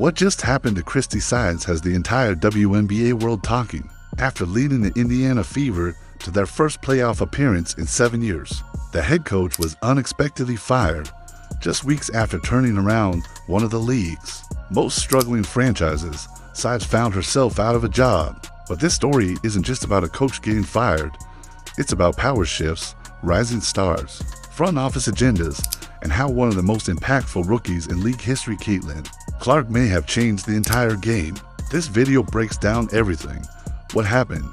What just happened to Christie Sides has the entire WNBA world talking. After leading the Indiana Fever to their first playoff appearance in 7 years, the head coach was unexpectedly fired just weeks after turning around one of the league's most struggling franchises. Sides found herself out of a job. But this story isn't just about a coach getting fired. It's about power shifts, rising stars, front office agendas, and how one of the most impactful rookies in league history, Caitlin Clark, may have changed the entire game. This video breaks down everything: what happened,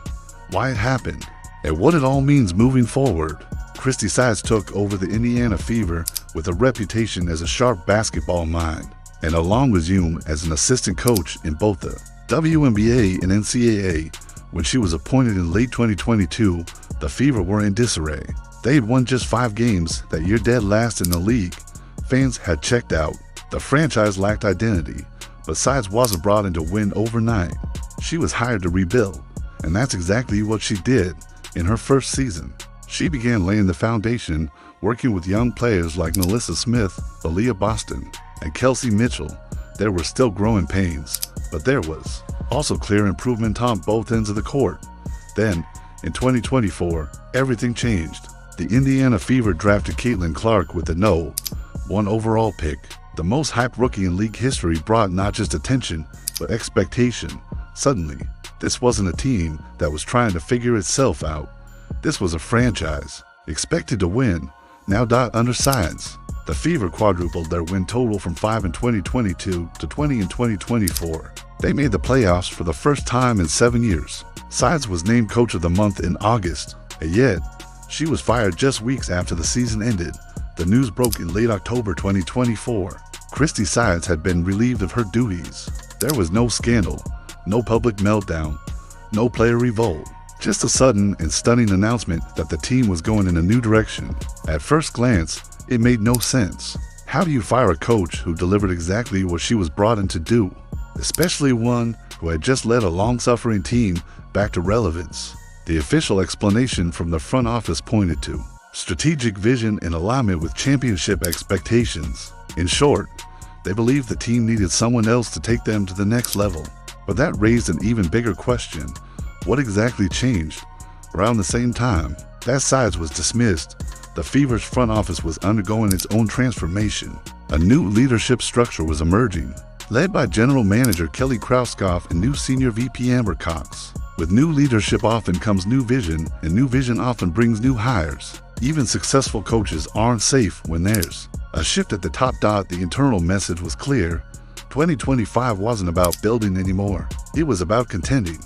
why it happened, and what it all means moving forward. Christie Sides took over the Indiana Fever with a reputation as a sharp basketball mind, and a long resume as an assistant coach in both the WNBA and NCAA. When she was appointed in late 2022, the Fever were in disarray. They had won just 5 games that year, dead last in the league. Fans had checked out. The franchise lacked identity, but Sides wasn't brought in to win overnight. She was hired to rebuild, and that's exactly what she did in her first season. She began laying the foundation, working with young players like Melissa Smith, Aaliyah Boston, and Kelsey Mitchell. There were still growing pains, but there was also clear improvement on both ends of the court. Then, in 2024, everything changed. The Indiana Fever drafted Caitlin Clark with the No. 1 overall pick. The most hyped rookie in league history brought not just attention, but expectation. Suddenly, this wasn't a team that was trying to figure itself out. This was a franchise, expected to win, now under Sides. The Fever quadrupled their win total from 5 in 2022 to 20 in 2024. They made the playoffs for the first time in 7 years. Sides was named Coach of the Month in August, and yet she was fired just weeks after the season ended. The news broke in late October 2024. Christie Sides had been relieved of her duties. There was no scandal, no public meltdown, no player revolt. Just a sudden and stunning announcement that the team was going in a new direction. At first glance, it made no sense. How do you fire a coach who delivered exactly what she was brought in to do, especially one who had just led a long-suffering team back to relevance? The official explanation from the front office pointed to strategic vision in alignment with championship expectations. In short, they believed the team needed someone else to take them to the next level. But that raised an even bigger question. What exactly changed? Around the same time that Sides was dismissed, the Fever's front office was undergoing its own transformation. A new leadership structure was emerging, led by General Manager Kelly Krauskopf and new Senior VP Amber Cox. With new leadership often comes new vision, and new vision often brings new hires. Even successful coaches aren't safe when there's a shift at the top. The internal message was clear. 2025 wasn't about building anymore. It was about contending.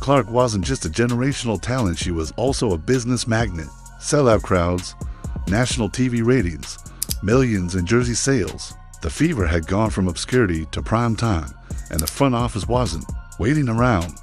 Clark wasn't just a generational talent, she was also a business magnet. Sellout crowds, national TV ratings, millions in jersey sales. The Fever had gone from obscurity to prime time, and the front office wasn't waiting around.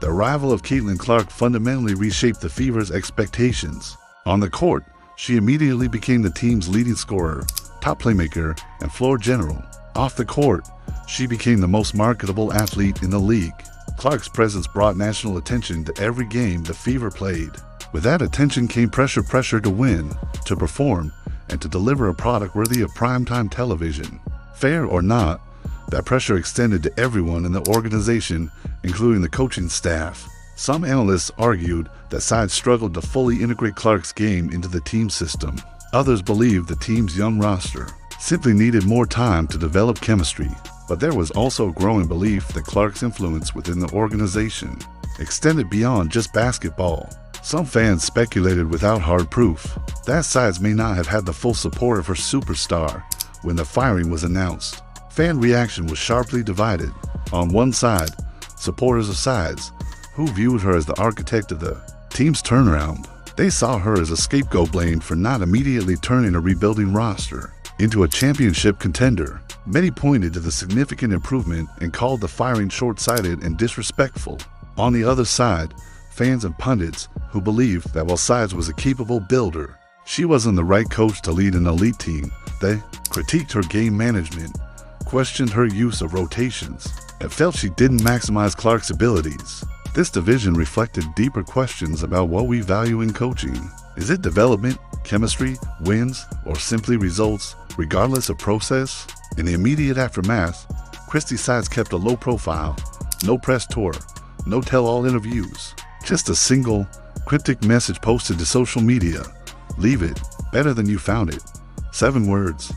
The arrival of Caitlin Clark fundamentally reshaped the Fever's expectations. On the court, she immediately became the team's leading scorer, top playmaker, and floor general. Off the court, she became the most marketable athlete in the league. Clark's presence brought national attention to every game the Fever played. With that attention came pressure to win, to perform, and to deliver a product worthy of primetime television. Fair or not, that pressure extended to everyone in the organization, including the coaching staff. Some analysts argued that Sides struggled to fully integrate Clark's game into the team system. Others believed the team's young roster simply needed more time to develop chemistry. But there was also a growing belief that Clark's influence within the organization extended beyond just basketball. Some fans speculated without hard proof that Sides may not have had the full support of her superstar when the firing was announced. Fan reaction was sharply divided. On one side, supporters of Sides, who viewed her as the architect of the team's turnaround. They saw her as a scapegoat blamed for not immediately turning a rebuilding roster into a championship contender. Many pointed to the significant improvement and called the firing short-sighted and disrespectful. On the other side, fans and pundits who believed that while Sides was a capable builder, she wasn't the right coach to lead an elite team. They critiqued her game management, questioned her use of rotations, and felt she didn't maximize Clark's abilities. This division reflected deeper questions about what we value in coaching. Is it development, chemistry, wins, or simply results, regardless of process? In the immediate aftermath, Christie Sides kept a low profile, no press tour, no tell-all interviews, just a single, cryptic message posted to social media. "Leave it, better than you found it." 7 words.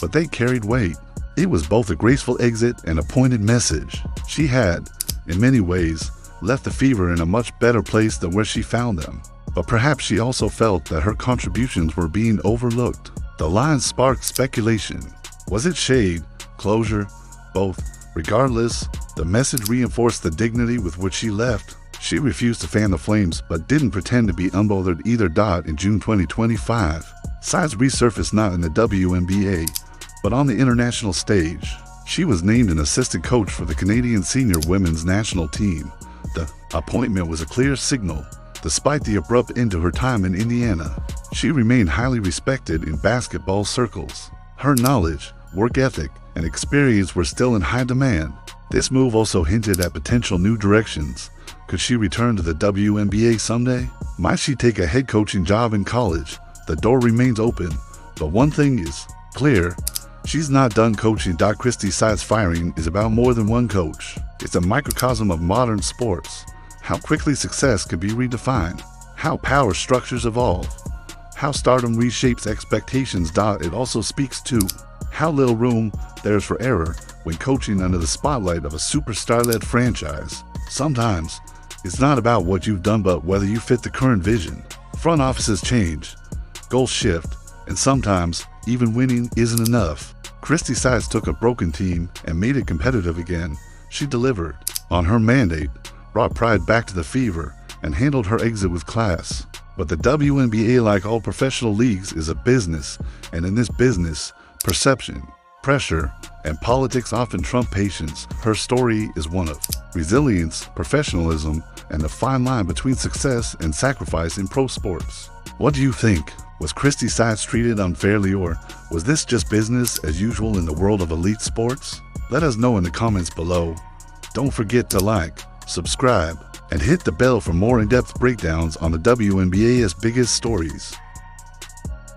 But they carried weight. It was both a graceful exit and a pointed message. She had, in many ways, left the Fever in a much better place than where she found them. But perhaps she also felt that her contributions were being overlooked. The line sparked speculation. Was it shade, closure, both? Regardless, the message reinforced the dignity with which she left. She refused to fan the flames but didn't pretend to be unbothered either. In June 2025, Sides resurfaced not in the WNBA, but on the international stage. She was named an assistant coach for the Canadian senior women's national team. The appointment was a clear signal. Despite the abrupt end to her time in Indiana, she remained highly respected in basketball circles. Her knowledge, work ethic, and experience were still in high demand. This move also hinted at potential new directions. Could she return to the WNBA someday? Might she take a head coaching job in college? The door remains open, but one thing is clear: she's not done coaching. Christie Sides' firing is about more than one coach. It's a microcosm of modern sports. How quickly success can be redefined, how power structures evolve, how stardom reshapes expectations. It also speaks to how little room there is for error when coaching under the spotlight of a superstar-led franchise. Sometimes, it's not about what you've done but whether you fit the current vision. Front offices change, goals shift, and sometimes even winning isn't enough. Christie Sides took a broken team and made it competitive again. She delivered on her mandate, brought pride back to the Fever, and handled her exit with class. But the WNBA, like all professional leagues, is a business, and in this business, perception, pressure, and politics often trump patience. Her story is one of resilience, professionalism, and the fine line between success and sacrifice in pro sports. What do you think? Was Christie Sides treated unfairly, or was this just business as usual in the world of elite sports? Let us know in the comments below. Don't forget to like, subscribe, and hit the bell for more in-depth breakdowns on the WNBA's biggest stories.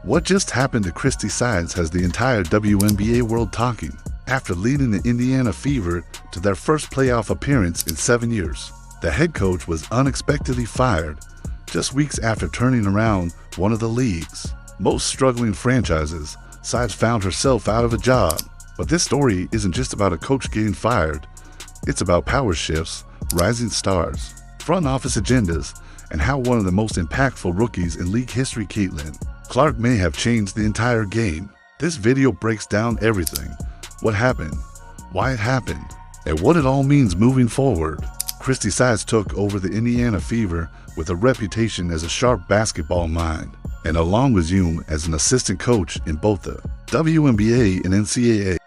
What just happened to Christie Sides has the entire WNBA world talking. After leading the Indiana Fever to their first playoff appearance in 7 years, the head coach was unexpectedly fired just weeks after turning around one of the league's most struggling franchises. Sides found herself out of a job. But this story isn't just about a coach getting fired. It's about power shifts, rising stars, front office agendas, and how one of the most impactful rookies in league history, Caitlin Clark, may have changed the entire game. This video breaks down everything: what happened, why it happened, and what it all means moving forward. Christie Sides took over the Indiana Fever with a reputation as a sharp basketball mind, and a long resume as an assistant coach in both the WNBA and NCAA.